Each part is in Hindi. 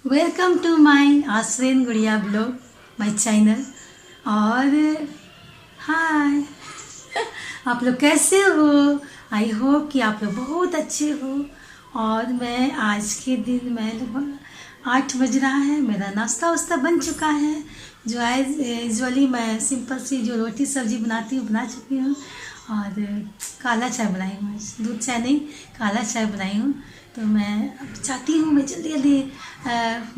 वेलकम टू माय आश्रेन गुड़िया ब्लॉग माय चैनल। और हाय, आप लोग कैसे हो? आई होप कि आप लोग बहुत अच्छे हो। और मैं आज के दिन मैं लगभग 8 बज रहा है, मेरा नाश्ता वास्ता बन चुका है। जो एज यूजुअली मैं सिंपल सी जो रोटी सब्जी बनाती हूँ बना चुकी हूँ। और काला चाय बनाई हूँ, दूध चाय नहीं, काला चाय बनाई हूँ। तो मैं अब चाहती हूँ मैं जल्दी जल्दी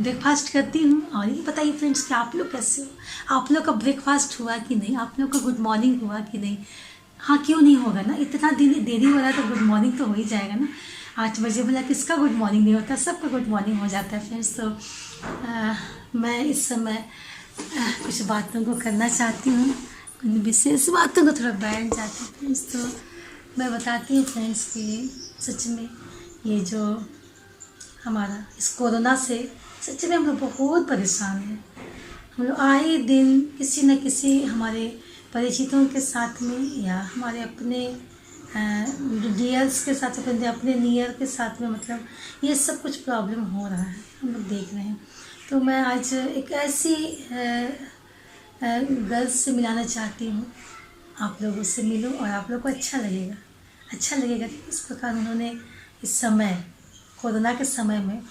ब्रेकफास्ट करती हूँ। और ये बताइए फ्रेंड्स कि आप लोग कैसे हो? आप लोग का ब्रेकफास्ट हुआ कि नहीं? आप लोग का गुड मॉर्निंग हुआ कि नहीं? हाँ, क्यों नहीं होगा ना, इतना दिन देरी हो रहा है तो गुड मॉर्निंग तो हो ही जाएगा ना। 8 बजे बोला किसका गुड मॉर्निंग नहीं होता, सबका गुड मॉर्निंग हो जाता है फ्रेंड्स। तो मैं इस समय कुछ बातों को करना चाहती हूँ, कुछ विशेष बातों को थोड़ा बैठ जाती हूँ फ्रेंड्स। तो मैं बताती हूँ फ्रेंड्स कि सच में ये जो हमारा इस कोरोना से सच में हम लोग बहुत परेशान हैं। हम लोग आए दिन किसी न किसी हमारे परिचितों के साथ में या हमारे अपने डियर्स के साथ, अपने नियर के साथ में, मतलब ये सब कुछ प्रॉब्लम हो रहा है, हम लोग देख रहे हैं। तो मैं आज एक ऐसी गर्ल्स से मिलाना चाहती हूँ, आप लोग उससे मिलो और आप लोग को अच्छा लगेगा कि किस प्रकार उन्होंने इस समय कोरोना के समय में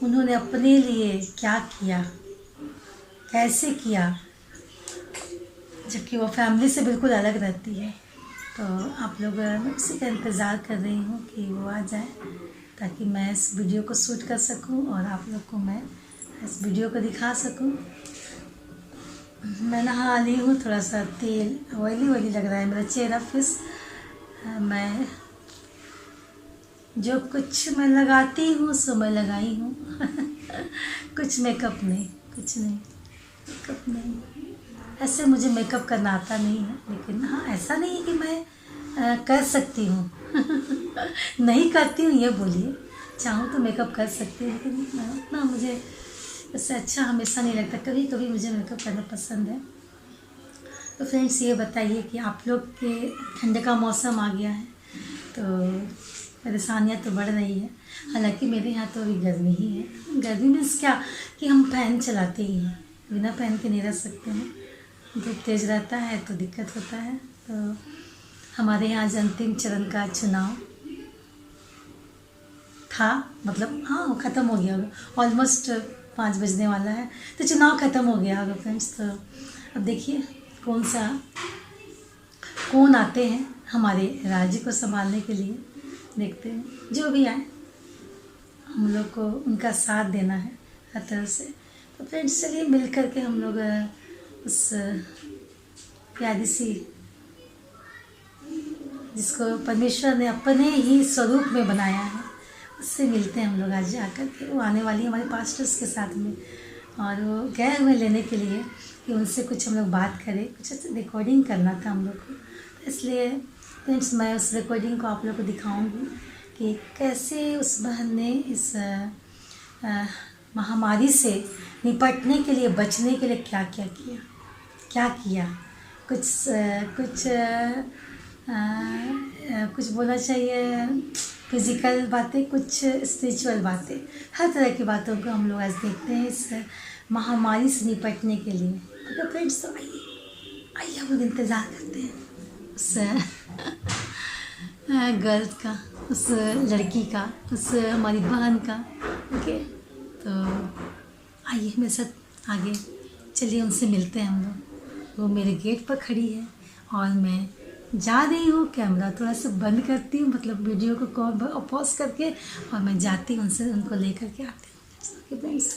उन्होंने अपने लिए क्या किया, कैसे किया, जबकि वो फैमिली से बिल्कुल अलग रहती है। तो आप लोग, मैं उसी का इंतज़ार कर रही हूँ कि वो आ जाए ताकि मैं इस वीडियो को शूट कर सकूँ और आप लोग को मैं इस वीडियो को दिखा सकूँ। मैं नहा ली हूँ, थोड़ा सा तेल ऑयली लग रहा है मेरा चेहरा फिस। मैं जो कुछ मैं लगाती हूँ सो मैं लगाई हूँ। कुछ मेकअप नहीं, कुछ नहीं, मेकअप नहीं, ऐसे मुझे मेकअप करना आता नहीं है। लेकिन हाँ, ऐसा नहीं है कि मैं कर सकती हूँ। नहीं करती हूँ ये बोलिए, चाहूँ तो मेकअप कर सकती हूँ, लेकिन उतना मुझे इससे अच्छा हमेशा नहीं लगता। कभी कभी मुझे मेकअप करना पसंद है। तो फ्रेंड्स ये बताइए कि आप लोग के ठंड का मौसम आ गया है तो परेशानियाँ तो बढ़ रही है। हालांकि मेरे यहाँ तो अभी गर्मी ही है। गर्मी मीन्स क्या कि हम फ़ैन चलाते ही हैं, बिना फ़ैन के नहीं रह सकते हैं। धूप तेज़ रहता है तो दिक्कत होता है। तो हमारे यहाँ आज अंतिम चरण का चुनाव था, मतलब हाँ वो ख़त्म हो गया होगा, ऑलमोस्ट 5 बजने वाला है तो चुनाव ख़त्म हो गया होगा फ्रेंड्स। तो अब देखिए कौन आते हैं हमारे राज्य को संभालने के लिए। देखते हैं, जो भी आए हम लोग को उनका साथ देना है हर तरह से। तो फ्रेंड्स चलिए मिल कर के हम लोग उस प्यारी सी, जिसको परमेश्वर ने अपने ही स्वरूप में बनाया है, उससे मिलते हैं हम लोग आज जाकर के। वो आने वाली है हमारे पास्टर्स के साथ में, और वो गए हुए लेने के लिए कि उनसे कुछ हम लोग बात करें, कुछ रिकॉर्डिंग करना था हम लोग को। इसलिए फ्रेंड्स मैं उस रिकॉर्डिंग को आप लोग को दिखाऊंगी कि कैसे उस बहन ने इस महामारी से निपटने के लिए, बचने के लिए क्या किया। कुछ बोलना चाहिए, फिजिकल बातें, कुछ स्पिरिचुअल बातें, हर तरह की बातों को हम लोग आज देखते हैं इस महामारी से निपटने के लिए। तो फ्रेंड्स तो आइए हम लोग इंतज़ार करते हैं उस गर्ल का, उस लड़की का, उस हमारी बहन का। ओके, तो आइए मेरे साथ आगे चलिए, उनसे मिलते हैं हम लोग। वो मेरे गेट पर खड़ी है और मैं जा रही हूँ। कैमरा थोड़ा सा बंद करती हूँ, मतलब वीडियो को पॉज करके, और मैं जाती हूँ उनसे, उनको लेकर के आती हूँ। ओके फ्रेंड्स,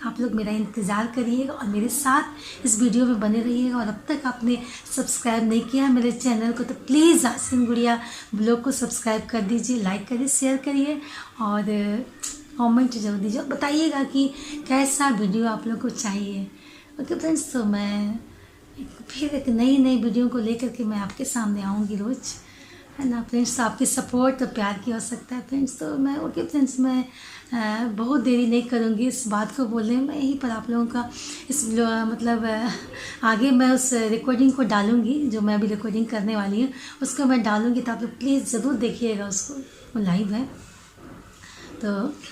आप लोग मेरा इंतज़ार करिएगा और मेरे साथ इस वीडियो में बने रहिएगा। और अब तक आपने सब्सक्राइब नहीं किया है मेरे चैनल को तो प्लीज़ आश्रेन गुड़िया ब्लॉग को सब्सक्राइब कर दीजिए, लाइक करिए, शेयर करिए और कमेंट जरूर दीजिए, बताइएगा कि कैसा वीडियो आप लोग को चाहिए। ओके फ्रेंड्स, तो मैं फिर एक नई वीडियो को लेकर के मैं आपके सामने आऊँगी रोज़, है ना फ्रेंड्स। तो आपकी सपोर्ट और प्यार की आवश्यकता है फ्रेंड्स। तो मैं ओके फ्रेंड्स, मैं बहुत देरी नहीं करूँगी इस बात को बोलने में। यहीं पर आप लोगों का इस मतलब आगे मैं उस रिकॉर्डिंग को डालूँगी, जो मैं अभी रिकॉर्डिंग करने वाली हूँ उसको मैं डालूँगी। तो आप लोग प्लीज़ ज़रूर देखिएगा उसको, वो लाइव है। तो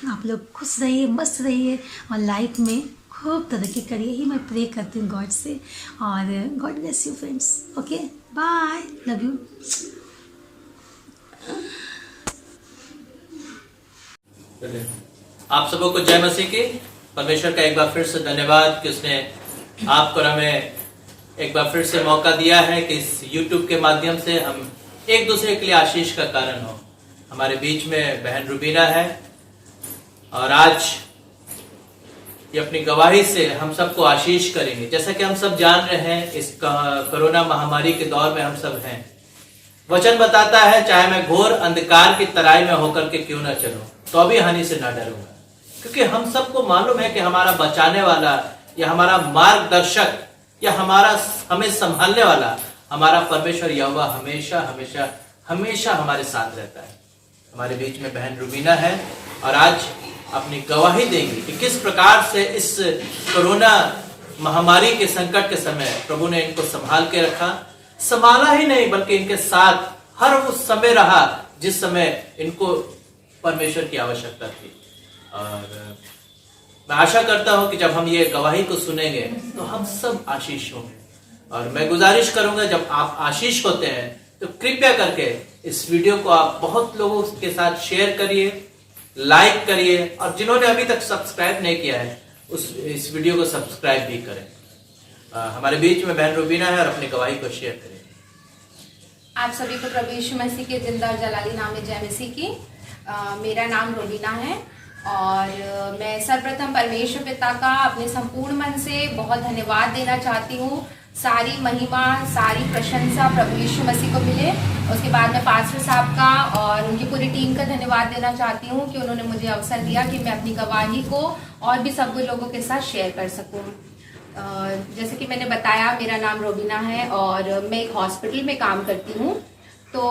आप लोग खुश रहिए, मस्त रहिए और लाइफ में खूब तरक्की करिए, ही मैं प्रे करती हूँ गॉड से। और god bless you friends. Okay, bye, love you. आप सबों को जय मसीह की। परमेश्वर का एक बार फिर से धन्यवाद कि उसने आपको और हमें एक बार फिर से मौका दिया है कि इस YouTube के माध्यम से हम एक दूसरे के लिए आशीष का कारण हो। हमारे बीच में बहन रुबीना है और आज ये अपनी गवाही से हम सबको आशीष करेंगे। जैसा कि हम सब जान रहे हैं, इस कोरोना महामारी के दौर में हम सब हैं। वचन बताता है, चाहे मैं घोर अंधकार की तराई में होकर के क्यों न चलूं, तो भी हानि से ना डरूंगा, क्योंकि हम सबको मालूम है कि हमारा बचाने वाला या हमारा मार्गदर्शक या हमें संभालने वाला हमारा परमेश्वर यहोवा हमेशा हमेशा हमेशा हमारे साथ रहता है। हमारे बीच में बहन रुबीना है और आज अपनी गवाही देंगी कि किस प्रकार से इस कोरोना महामारी के संकट के समय प्रभु ने इनको संभाल के रखा। संभाला ही नहीं बल्कि इनके साथ हर उस समय रहा जिस समय इनको परमेश्वर की आवश्यकता थी। और मैं आशा करता हूं कि जब हम ये गवाही को सुनेंगे तो हम सब आशीष होंगे। और मैं गुजारिश करूंगा, जब आप आशीष होते हैं तो कृपया करके इस वीडियो को आप बहुत लोगों के साथ शेयर करिए, लाइक करिए, और जिन्होंने अभी तक सब्सक्राइब नहीं किया है इस वीडियो को सब्सक्राइब भी करें। हमारे बीच में बहन रुबीना है और अपनी गवाही को शेयर करें। आप सभी को प्रभु यीशु मसीह के जिंदा और जलाली नाम में जय मसीह की। मेरा नाम रुबीना है और मैं सर्वप्रथम परमेश्वर पिता का अपने संपूर्ण मन से बहुत धन्यवाद देना चाहती हूँ। सारी महिमा, सारी प्रशंसा प्रभु यीशु मसीह को मिले। उसके बाद मैं पास्टर साहब का और उनकी पूरी टीम का धन्यवाद देना चाहती हूँ कि उन्होंने मुझे अवसर दिया कि मैं अपनी गवाही को और भी सब लोगों के साथ शेयर कर सकूँ। जैसे कि मैंने बताया, मेरा नाम रुबीना है और मैं एक हॉस्पिटल में काम करती हूँ। तो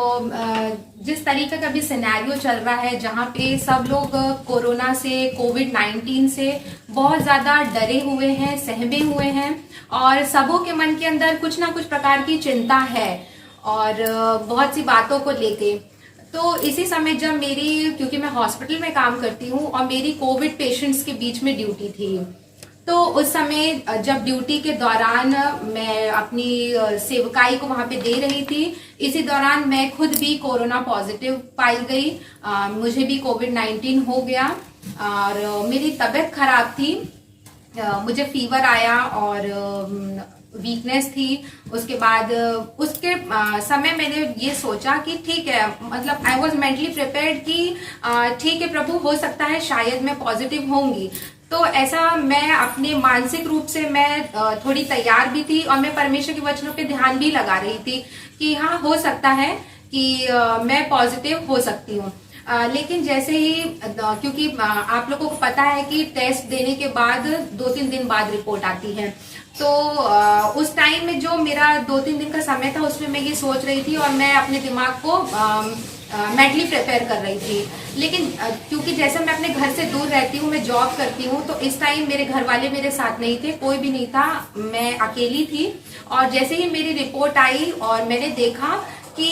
जिस तरीके का भी सिनेरियो चल रहा है, जहाँ पे सब लोग कोरोना से, कोविड-19 से बहुत ज़्यादा डरे हुए हैं, सहमे हुए हैं और सबों के मन के अंदर कुछ ना कुछ प्रकार की चिंता है और बहुत सी बातों को लेके। तो इसी समय जब क्योंकि मैं हॉस्पिटल में काम करती हूँ और मेरी कोविड पेशेंट्स के बीच में ड्यूटी थी, तो उस समय जब ड्यूटी के दौरान मैं अपनी सेवकाई को वहां पे दे रही थी, इसी दौरान मैं खुद भी कोरोना पॉजिटिव पाई गई। मुझे भी कोविड-19 हो गया और मेरी तबीयत खराब थी। मुझे फीवर आया और वीकनेस थी। उसके बाद उसके समय मैंने ये सोचा कि ठीक है, मतलब आई वॉज मेंटली प्रिपेयर्ड कि ठीक है प्रभु, हो सकता है शायद मैं पॉजिटिव होंगी। तो ऐसा मैं अपने मानसिक रूप से मैं थोड़ी तैयार भी थी और मैं परमेश्वर के वचनों पे ध्यान भी लगा रही थी कि हाँ, हो सकता है कि मैं पॉजिटिव हो सकती हूँ। लेकिन जैसे ही क्योंकि आप लोगों को पता है कि टेस्ट देने के बाद 2-3 दिन बाद रिपोर्ट आती है, तो उस टाइम में जो मेरा 2-3 दिन का समय था उसमें मैं ये सोच रही थी और मैं अपने दिमाग को मेंटली प्रिपेयर कर रही थी। लेकिन क्योंकि जैसे मैं अपने घर से दूर रहती हूँ, मैं जॉब करती हूँ, तो इस टाइम मेरे घर वाले मेरे साथ नहीं थे, कोई भी नहीं था, मैं अकेली थी। और जैसे ही मेरी रिपोर्ट आई और मैंने देखा कि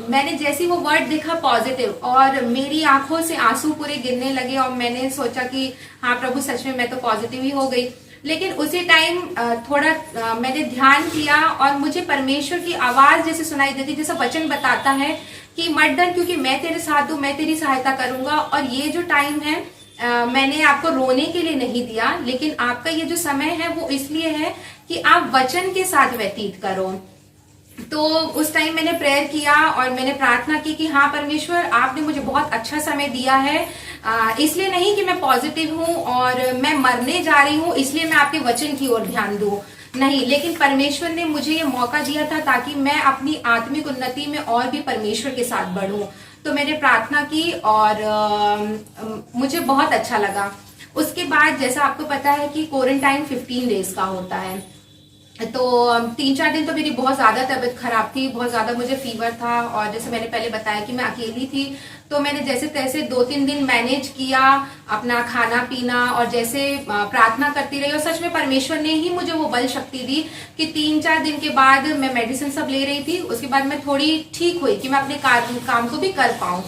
मैंने जैसे वो वर्ड देखा पॉजिटिव, और मेरी आंखों से आंसू पूरे गिरने लगे और मैंने सोचा कि हाँ प्रभु, सच में मैं तो पॉजिटिव ही हो गई। लेकिन उसी टाइम थोड़ा मैंने ध्यान किया और मुझे परमेश्वर की आवाज जैसे सुनाई देती, जैसा वचन बताता है कि मत डर, क्योंकि मैं तेरे साथ हूँ, मैं तेरी सहायता करूंगा। और ये जो टाइम है मैंने आपको रोने के लिए नहीं दिया, लेकिन आपका ये जो समय है वो इसलिए है कि आप वचन के साथ व्यतीत करो। तो उस टाइम मैंने प्रेयर किया और मैंने प्रार्थना की कि हाँ परमेश्वर, आपने मुझे बहुत अच्छा समय दिया है, इसलिए नहीं कि मैं पॉजिटिव हूँ और मैं मरने जा रही हूँ इसलिए मैं आपके वचन की ओर ध्यान दूं, नहीं, लेकिन परमेश्वर ने मुझे ये मौका दिया था ताकि मैं अपनी आत्मिक उन्नति में और भी परमेश्वर के साथ बढ़ूं। तो मैंने प्रार्थना की और मुझे बहुत अच्छा लगा। उसके बाद जैसा आपको पता है कि क्वारंटाइन 15 डेज का होता है, तो 3-4 दिन तो मेरी बहुत ज़्यादा तबीयत खराब थी, बहुत ज़्यादा मुझे फीवर था और जैसे मैंने पहले बताया कि मैं अकेली थी, तो मैंने जैसे तैसे 2-3 दिन मैनेज किया अपना खाना पीना और जैसे प्रार्थना करती रही। और सच में परमेश्वर ने ही मुझे वो बल शक्ति दी कि 3-4 दिन के बाद मैं मेडिसिन सब ले रही थी, उसके बाद मैं थोड़ी ठीक हुई कि मैं अपने काम को भी कर पाऊँ।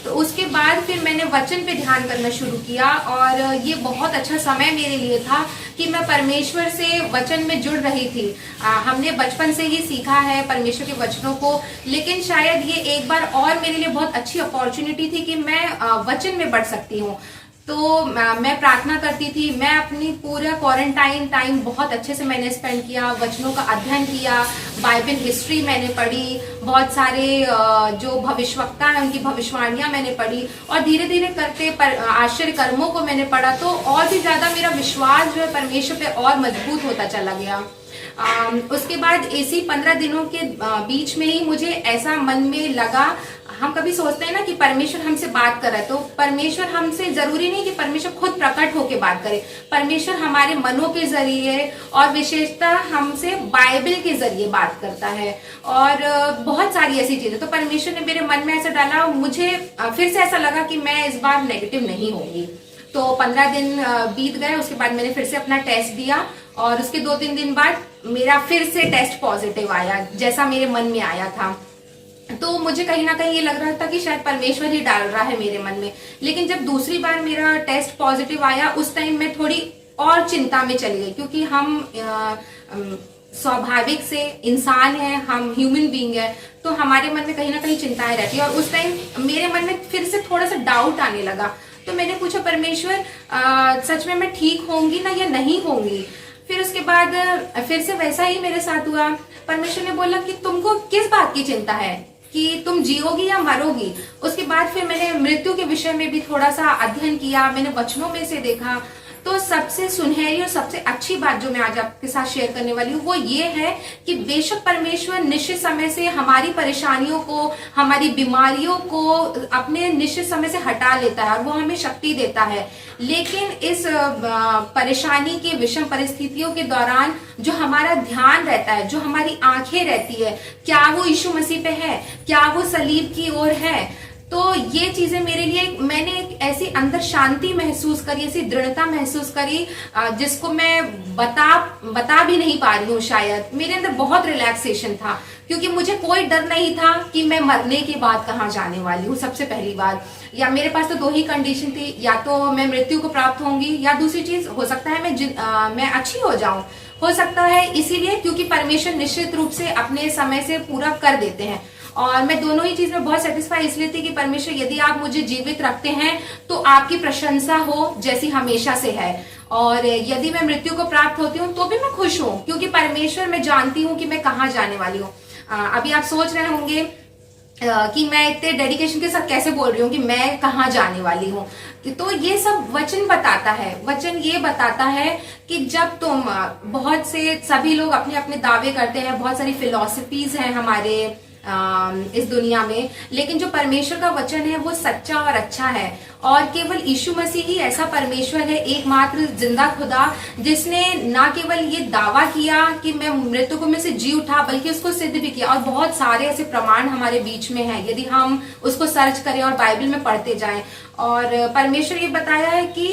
तो उसके बाद फिर मैंने वचन पे ध्यान करना शुरू किया और ये बहुत अच्छा समय मेरे लिए था कि मैं परमेश्वर से वचन में जुड़ रही थी। हमने बचपन से ही सीखा है परमेश्वर के वचनों को, लेकिन शायद ये एक बार और मेरे लिए बहुत अच्छी अपॉर्चुनिटी थी कि मैं वचन में बढ़ सकती हूँ। तो मैं प्रार्थना करती थी। मैं अपनी पूरा क्वारंटाइन टाइम बहुत अच्छे से मैंने स्पेंड किया, वचनों का अध्ययन किया, बाइबल हिस्ट्री मैंने पढ़ी, बहुत सारे जो भविष्यवक्ता हैं उनकी भविष्यवाणियां मैंने पढ़ी और धीरे धीरे करते आश्चर्य कर्मों को मैंने पढ़ा। तो और भी ज्यादा मेरा विश्वास जो है परमेश्वर पे और मजबूत होता चला गया। उसके बाद इसी 15 दिनों के बीच में ही मुझे ऐसा मन में लगा, हम कभी सोचते हैं ना कि परमेश्वर हमसे बात कर रहा है, तो परमेश्वर हमसे जरूरी नहीं कि परमेश्वर खुद प्रकट होकर बात करे। परमेश्वर हमारे मनों के जरिए और विशेषतः हमसे बाइबल के जरिए बात करता है और बहुत सारी ऐसी चीजें। तो परमेश्वर ने मेरे मन में ऐसा डाला, मुझे फिर से ऐसा लगा कि मैं इस बार नेगेटिव नहीं होगी। तो 15 दिन बीत गए, उसके बाद मैंने फिर से अपना टेस्ट दिया और उसके 2-3 दिन बाद मेरा फिर से टेस्ट पॉजिटिव आया, जैसा मेरे मन में आया था। तो मुझे कहीं ना कहीं ये लग रहा था कि शायद परमेश्वर ही डाल रहा है मेरे मन में। लेकिन जब दूसरी बार मेरा टेस्ट पॉजिटिव आया, उस टाइम मैं थोड़ी और चिंता में चली गई, क्योंकि हम स्वाभाविक से इंसान हैं, हम ह्यूमन बीइंग है, तो हमारे मन में कहीं ना कहीं चिंताएं रहती है। और उस टाइम मेरे मन में फिर से थोड़ा सा डाउट आने लगा। तो मैंने पूछा, परमेश्वर सच में मैं ठीक होंगी ना या नहीं होंगी? फिर उसके बाद फिर से वैसा ही मेरे साथ हुआ। परमेश्वर ने बोला कि तुमको किस बात की चिंता है, कि तुम जियोगी या मरोगी। उसके बाद फिर मैंने मृत्यु के विषय में भी थोड़ा सा अध्ययन किया, मैंने वचनों में से देखा। तो सबसे सुनहरी और सबसे अच्छी बात जो मैं आज आपके साथ शेयर करने वाली हूँ वो ये है कि बेशक परमेश्वर निश्चित समय से हमारी परेशानियों को, हमारी बीमारियों को अपने निश्चित समय से हटा लेता है और वो हमें शक्ति देता है। लेकिन इस परेशानी के विषम परिस्थितियों के दौरान जो हमारा ध्यान रहता है, जो हमारी आंखें रहती है, क्या वो यीशु मसीह पे है, क्या वो सलीब की ओर है। तो ये चीजें मेरे लिए, मैंने एक ऐसी अंदर शांति महसूस करी, ऐसी दृढ़ता महसूस करी जिसको मैं बता भी नहीं पा रही हूँ। शायद मेरे अंदर बहुत रिलैक्सेशन था, क्योंकि मुझे कोई डर नहीं था कि मैं मरने के बाद कहाँ जाने वाली हूँ। सबसे पहली बात, या मेरे पास तो 2 ही कंडीशन थी, या तो मैं मृत्यु को प्राप्त होंगी, या दूसरी चीज हो सकता है मैं अच्छी हो जाऊं। हो सकता है इसीलिए क्योंकि परमेश्वर निश्चित रूप से अपने समय से पूरा कर देते हैं। और मैं दोनों ही चीज में बहुत सेटिस्फाई इसलिए थी कि परमेश्वर यदि आप मुझे जीवित रखते हैं तो आपकी प्रशंसा हो जैसी हमेशा से है, और यदि मैं मृत्यु को प्राप्त होती हूँ तो भी मैं खुश हूँ, क्योंकि परमेश्वर मैं जानती हूँ कि मैं कहाँ जाने वाली हूँ। अभी आप सोच रहे होंगे कि मैं इतने डेडिकेशन के साथ कैसे बोल रही हूँ कि मैं कहाँ जाने वाली हूँ। तो ये सब वचन बताता है। वचन ये बताता है कि जब तुम, बहुत से सभी लोग अपने अपने दावे करते हैं, बहुत सारी फिलॉसफीज हैं हमारे इस दुनिया में, लेकिन जो परमेश्वर का वचन है वो सच्चा और अच्छा है। और केवल यीशु मसीह ही ऐसा परमेश्वर है, एकमात्र जिंदा खुदा, जिसने ना केवल ये दावा किया कि मैं मृतकों में से जी उठा, बल्कि उसको सिद्ध भी किया। और बहुत सारे ऐसे प्रमाण हमारे बीच में हैं यदि हम उसको सर्च करें और बाइबल में पढ़ते जाएं। और परमेश्वर ये बताया है कि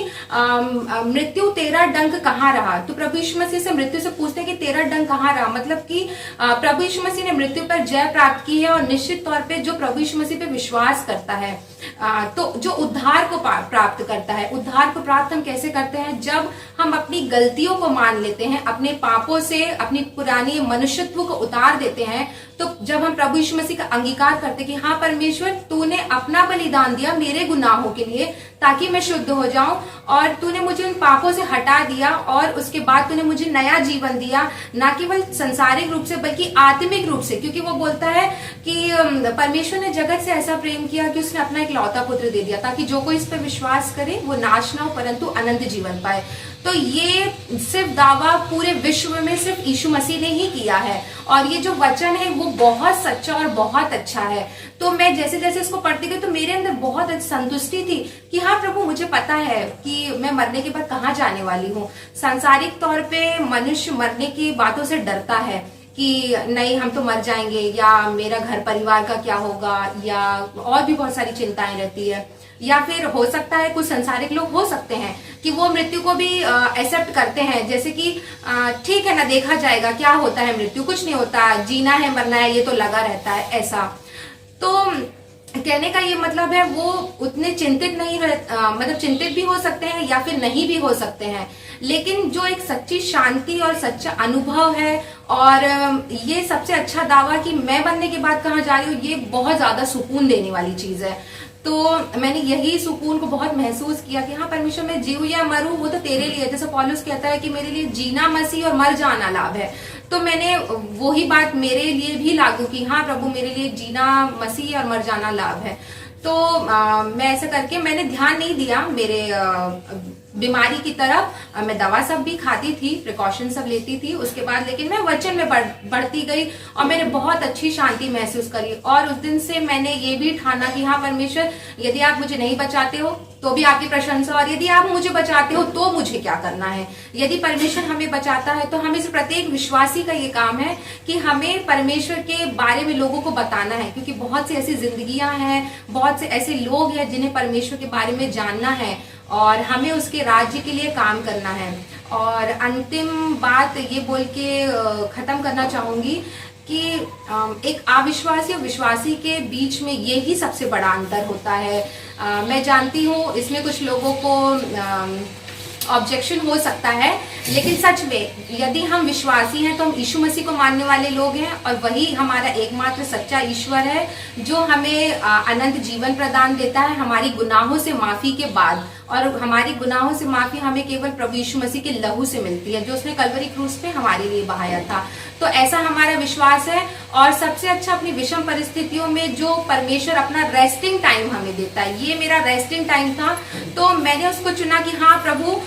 मृत्यु तेरा डंक कहाँ रहा। तो प्रभु यीशु मसीह से मृत्यु से पूछते हैं कि तेरा डंक कहाँ रहा, मतलब कि प्रभु यीशु मसीह ने मृत्यु पर जय प्राप्त की है। और निश्चित तौर पे जो प्रभु यीशु मसीह पे विश्वास करता है तो जो उद्धार को प्राप्त करता है। उद्धार को प्राप्त हम कैसे करते हैं? जब हम अपनी गलतियों को मान लेते हैं, अपने पापों से अपनी पुरानी मनुष्यत्व को उतार देते हैं। तो जब हम प्रभु यीशु मसीह का अंगीकार करते कि हाँ परमेश्वर, तूने अपना बलिदान दिया मेरे गुनाहों के लिए ताकि मैं शुद्ध हो जाऊं, और तूने मुझे उन पापों से हटा दिया, और उसके बाद तूने मुझे नया जीवन दिया, ना केवल संसारिक रूप से बल्कि आत्मिक रूप से। क्योंकि वो बोलता है कि परमेश्वर ने जगत से ऐसा प्रेम किया कि उसने अपना एक लौता पुत्र दे दिया, ताकि जो कोई इस पर विश्वास करे वो नाश ना हो परंतु अनंत जीवन पाए। तो ये सिर्फ दावा पूरे विश्व में सिर्फ यीशु मसीह ने ही किया है, और ये जो वचन है वो बहुत सच्चा और बहुत अच्छा है। तो मैं जैसे जैसे इसको पढ़ती गई तो मेरे अंदर बहुत संतुष्टि थी कि हाँ प्रभु, मुझे पता है कि मैं मरने के बाद कहाँ जाने वाली हूँ। सांसारिक तौर पे मनुष्य मरने की बातों से डरता है कि नहीं हम तो मर जाएंगे, या मेरा घर परिवार का क्या होगा, या और भी बहुत सारी चिंताएं रहती है। या फिर हो सकता है कुछ संसारिक लोग हो सकते हैं कि वो मृत्यु को भी एक्सेप्ट करते हैं, जैसे कि ठीक है ना, देखा जाएगा क्या होता है, मृत्यु कुछ नहीं होता, जीना है मरना है ये तो लगा रहता है, ऐसा। तो कहने का ये मतलब है वो उतने चिंतित नहीं मतलब चिंतित भी हो सकते हैं या फिर नहीं भी हो सकते हैं, लेकिन जो एक सच्ची शांति और सच्चा अनुभव है, और ये सबसे अच्छा दावा कि मैं बनने के बाद कहाँ जा रही हूँ, ये बहुत ज्यादा सुकून देने वाली चीज है। तो मैंने यही सुकून को बहुत महसूस किया कि हाँ परमेश्वर, मैं जीऊं या मरूं वो तो तेरे लिए, जैसे पौलुस कहता है कि मेरे लिए जीना मसीह और मर जाना लाभ है। तो मैंने वही बात मेरे लिए भी लागू की, हाँ प्रभु मेरे लिए जीना मसीह और मर जाना लाभ है। तो मैं ऐसा करके मैंने ध्यान नहीं दिया मेरे बीमारी की तरफ। मैं दवा सब भी खाती थी, प्रिकॉशन सब लेती थी उसके बाद, लेकिन मैं वचन में बढ़ती गई और मैंने बहुत अच्छी शांति महसूस करी। और उस दिन से मैंने ये भी ठाना कि हाँ परमेश्वर, यदि आप मुझे नहीं बचाते हो तो भी आपकी प्रशंसा, और यदि आप मुझे बचाते हो तो मुझे क्या करना है। यदि परमेश्वर हमें बचाता है तो हमें से प्रत्येक विश्वासी का ये काम है कि हमें परमेश्वर के बारे में लोगों को बताना है, क्योंकि बहुत सी ऐसी जिंदगियां हैं, बहुत से ऐसे लोग हैं जिन्हें परमेश्वर के बारे में जानना है और हमें उसके राज्य के लिए काम करना है। और अंतिम बात ये बोल के खत्म करना चाहूंगी कि एक अविश्वासी और विश्वासी के बीच में ये ही सबसे बड़ा अंतर होता है। मैं जानती हूँ इसमें कुछ लोगों को ऑब्जेक्शन हो सकता है, लेकिन सच में यदि हम विश्वासी हैं तो हम यीशु मसीह को मानने वाले लोग हैं, और वही हमारा एकमात्र सच्चा ईश्वर है जो हमें अनंत जीवन प्रदान देता है हमारी गुनाहों से माफी के बाद। और हमारी गुनाहों से माफी हमें केवल प्रभु यीशु मसीह के लहू से मिलती है, जो उसने कलवरी क्रूस पे हमारे लिए बहाया था। तो ऐसा हमारा विश्वास है। और सबसे अच्छा अपनी विषम परिस्थितियों में जो परमेश्वर अपना रेस्टिंग टाइम हमें देता है, ये मेरा रेस्टिंग टाइम था। तो मैंने उसको चुना कि हाँ प्रभु,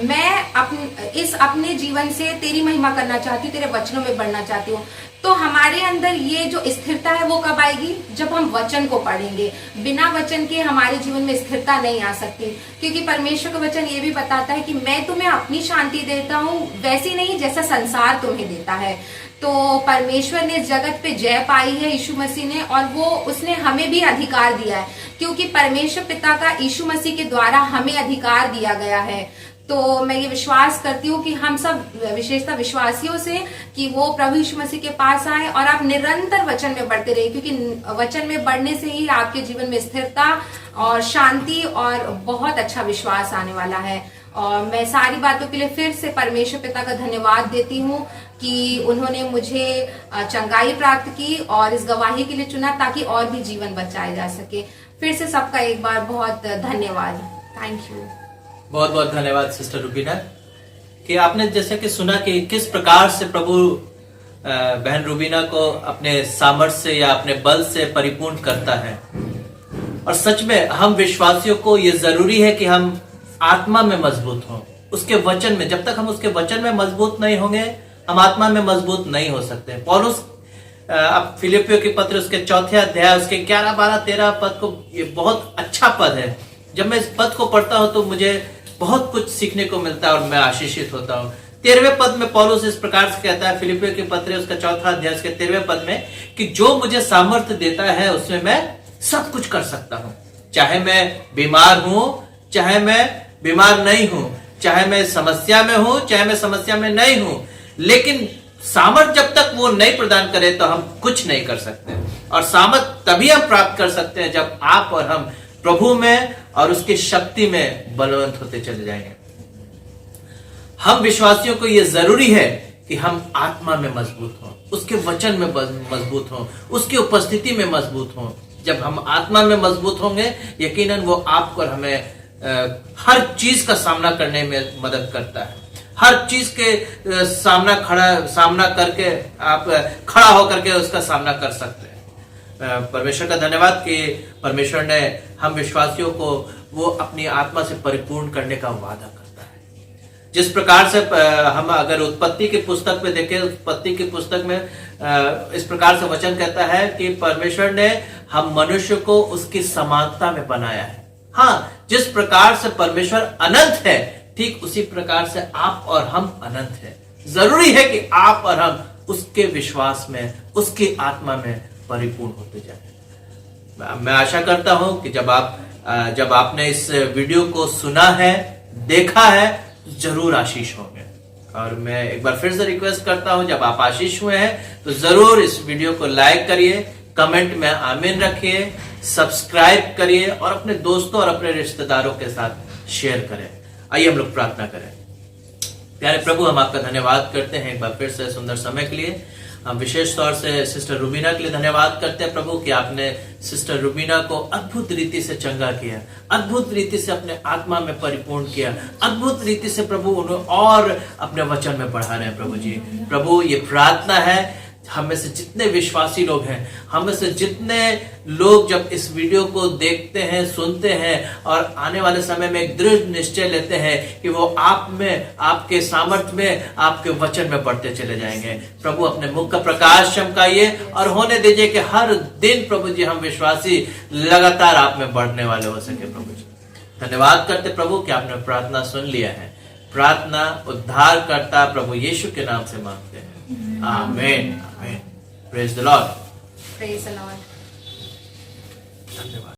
मैं इस अपने जीवन से तेरी महिमा करना चाहती हूँ, तेरे वचनों में बढ़ना चाहती हूँ। तो हमारे अंदर ये जो स्थिरता है वो कब आएगी? जब हम वचन को पढ़ेंगे। बिना वचन के हमारे जीवन में स्थिरता नहीं आ सकती, क्योंकि परमेश्वर का वचन ये भी बताता है कि मैं तुम्हें अपनी शांति देता हूँ, वैसी नहीं जैसा संसार तुम्हें देता है। तो परमेश्वर ने जगत पे जय पाई है यीशु मसीह ने, और वो उसने हमें भी अधिकार दिया है, क्योंकि परमेश्वर पिता का यीशु मसीह के द्वारा हमें अधिकार दिया गया है। तो मैं ये विश्वास करती हूँ कि हम सब, विशेषतः विश्वासियों से, कि वो प्रभु यीशु मसीह के पास आए और आप निरंतर वचन में बढ़ते रहिए, क्योंकि वचन में बढ़ने से ही आपके जीवन में स्थिरता और शांति और बहुत अच्छा विश्वास आने वाला है। और मैं सारी बातों के लिए फिर से परमेश्वर पिता का धन्यवाद देती हूँ कि उन्होंने मुझे चंगाई प्राप्त की और इस गवाही के लिए चुना, ताकि और भी जीवन बचाए जा सके। फिर से सबका एक बार बहुत धन्यवाद। Thank you. बहुत बहुत धन्यवाद सिस्टर रुबीना, कि आपने जैसे कि सुना कि किस प्रकार से प्रभु बहन रुबीना को अपने सामर्थ्य से या अपने बल से परिपूर्ण करता है। और सच में हम विश्वासियों को ये जरूरी है कि हम आत्मा में मजबूत हों, उसके वचन में। जब तक हम उसके वचन में मजबूत नहीं होंगे, हम आत्मा में मजबूत नहीं हो सकते। पौलुस अब फिलिपियों के पत्र उसके 4 अध्याय उसके 11, 12, 13 पद को, ये बहुत अच्छा पद है। जब मैं इस पद को पढ़ता हूं तो मुझे बहुत कुछ सीखने को मिलता है और मैं आशीषित होता हूं। 13वें पद में पौलुस इस प्रकार से कहता है, फिलिपियों के पत्र उसका 4 अध्याय उसके 13वें पद में, कि जो मुझे सामर्थ्य देता है उसमें मैं सब कुछ कर सकता हूं। चाहे मैं बीमार हूं, चाहे मैं बीमार नहीं हूं, चाहे मैं समस्या में हूं, चाहे मैं समस्या में नहीं हूं, लेकिन सामर्थ जब तक वो नहीं प्रदान करे तो हम कुछ नहीं कर सकते। और सामर्थ तभी हम प्राप्त कर सकते हैं जब आप और हम प्रभु में और उसकी शक्ति में बलवंत होते चले जाएंगे। हम विश्वासियों को यह जरूरी है कि हम आत्मा में मजबूत हों, उसके वचन में मजबूत हों, उसकी उपस्थिति में मजबूत हों। जब हम आत्मा में मजबूत होंगे, यकीनन वो आपको और हमें हर चीज का सामना करने में मदद करता है। हर चीज के सामना करके आप खड़ा होकर के उसका सामना कर सकते हैं। परमेश्वर का धन्यवाद कि परमेश्वर ने हम विश्वासियों को वो अपनी आत्मा से परिपूर्ण करने का वादा करता है। जिस प्रकार से हम अगर उत्पत्ति की पुस्तक में देखें, उत्पत्ति की पुस्तक में इस प्रकार से वचन कहता है कि परमेश्वर ने हम मनुष्य को उसकी समानता में बनाया है। हाँ, जिस प्रकार से परमेश्वर अनंत है, ठीक उसी प्रकार से आप और हम अनंत हैं। जरूरी है कि आप और हम उसके विश्वास में, उसकी आत्मा में परिपूर्ण होते जाएं। मैं आशा करता हूं कि जब आपने इस वीडियो को सुना है, देखा है, जरूर आशीष होंगे। और मैं एक बार फिर से रिक्वेस्ट करता हूं, जब आप आशीष हुए हैं तो जरूर इस वीडियो को लाइक करिए, कमेंट में आमीन रखिए सब्सक्राइब करिए और अपने दोस्तों और अपने रिश्तेदारों के साथ शेयर करें। आइए हम लोग प्रार्थना करें। प्यारे प्रभु, हम आपका धन्यवाद करते हैं एक बार फिर से सुंदर समय के लिए। हम विशेष तौर से सिस्टर रुबीना के लिए धन्यवाद करते हैं प्रभु कि आपने सिस्टर रुबीना को अद्भुत रीति से चंगा किया, अद्भुत रीति से अपने आत्मा में परिपूर्ण किया, अद्भुत रीति से प्रभु उन्हें और अपने वचन में बढ़ा रहे हैं प्रभु जी। प्रभु, ये प्रार्थना है हम में से जितने विश्वासी लोग हैं, हम में से जितने लोग जब इस वीडियो को देखते हैं, सुनते हैं और आने वाले समय में एक दृढ़ निश्चय लेते हैं कि वो आप में, आपके सामर्थ्य में, आपके वचन में बढ़ते चले जाएंगे। प्रभु, अपने मुख का प्रकाश चमकाइए और होने दीजिए कि हर दिन प्रभु जी हम विश्वासी लगातार आप में बढ़ने वाले हो सके। प्रभु जी, धन्यवाद करते प्रभु कि आपने प्रार्थना सुन लिया है। प्रार्थना उद्धार करता प्रभु यीशु के नाम से मांगते हैं, आमीन, आमीन। Praise the Lord. Praise the Lord. धन्यवाद।